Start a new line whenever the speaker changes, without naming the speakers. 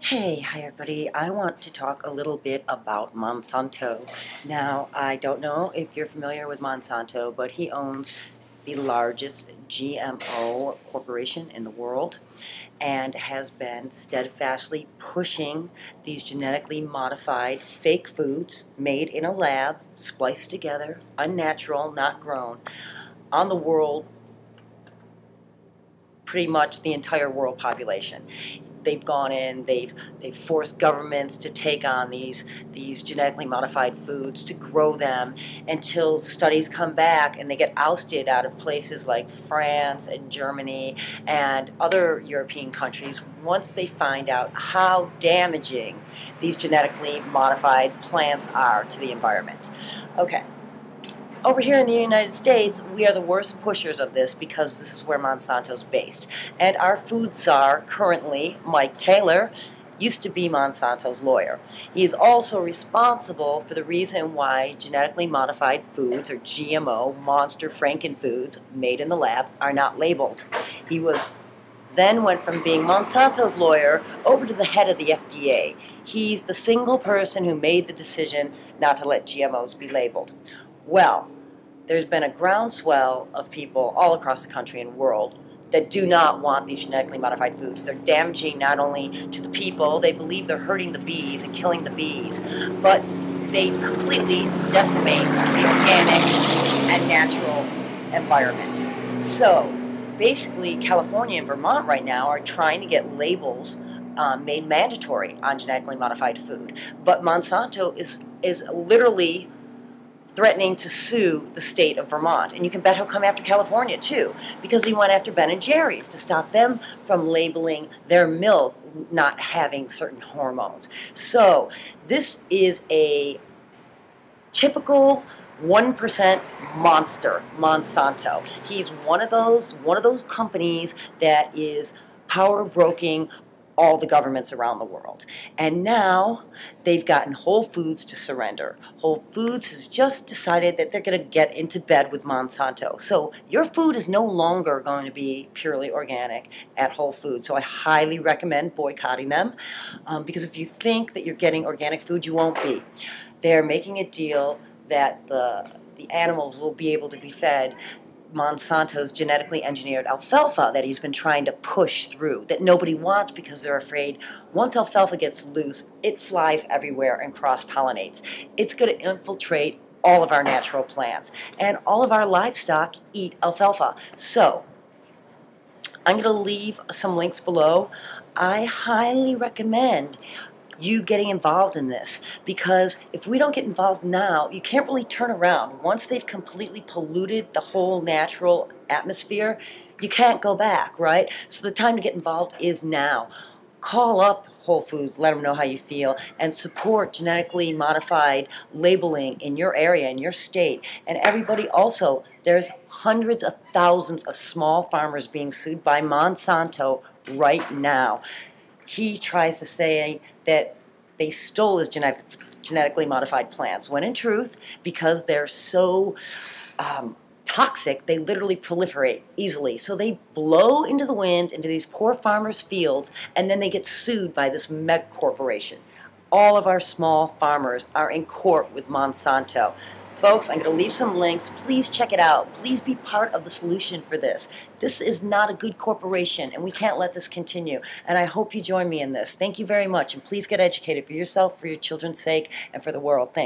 Hi everybody. I want to talk a little bit about Monsanto. Now, I don't know if you're familiar with Monsanto, but he owns the largest GMO corporation in the world and has been steadfastly pushing these genetically modified fake foods made in a lab, spliced together, unnatural, not grown, on the world, pretty much the entire world population. They've gone in, they've forced governments to take on these genetically modified foods, to grow them until studies come back and they get ousted out of places like France and Germany and other European countries once they find out how damaging these genetically modified plants are to the environment. Okay. Over here in the United States, we are the worst pushers of this because this is where Monsanto's based. And our food czar, currently, Mike Taylor, used to be Monsanto's lawyer. He is also responsible for the reason why genetically modified foods, or GMO, monster frankenfoods, made in the lab, are not labeled. He then went from being Monsanto's lawyer over to the head of the FDA. He's the single person who made the decision not to let GMOs be labeled. Well, there's been a groundswell of people all across the country and world that do not want these genetically modified foods. They're damaging not only to the people, they believe they're hurting the bees and killing the bees, but they completely decimate the organic and natural environment. So basically, California and Vermont right now are trying to get labels made mandatory on genetically modified food. But Monsanto is literally threatening to sue the state of Vermont. And you can bet he'll come after California too, because he went after Ben & Jerry's to stop them from labeling their milk not having certain hormones. So this is a typical 1% monster, Monsanto. He's one of those companies that is power broking all the governments around the world. And now they've gotten Whole Foods to surrender. Whole Foods has just decided that they're going to get into bed with Monsanto. So your food is no longer going to be purely organic at Whole Foods. So I highly recommend boycotting them because if you think that you're getting organic food, you won't be. They're making a deal that the animals will be able to be fed Monsanto's genetically engineered alfalfa that he's been trying to push through, that nobody wants because they're afraid once alfalfa gets loose, it flies everywhere and cross-pollinates. It's going to infiltrate all of our natural plants, and all of our livestock eat alfalfa. So I'm going to leave some links below. I highly recommend you getting involved in this, because if we don't get involved now, you can't really turn around. Once they've completely polluted the whole natural atmosphere, you can't go back, right? So the time to get involved is now. Call up Whole Foods, let them know how you feel, and support genetically modified labeling in your area, in your state. And everybody also, there's hundreds of thousands of small farmers being sued by Monsanto right now. He tries to say that they stole his genetically modified plants, when in truth, because they're so toxic, they literally proliferate easily. So they blow into the wind into these poor farmers' fields, and then they get sued by this mega corporation. All of our small farmers are in court with Monsanto. Folks, I'm going to leave some links. Please check it out. Please be part of the solution for this. This is not a good corporation, and we can't let this continue. And I hope you join me in this. Thank you very much, and please get educated for yourself, for your children's sake, and for the world. Thank you.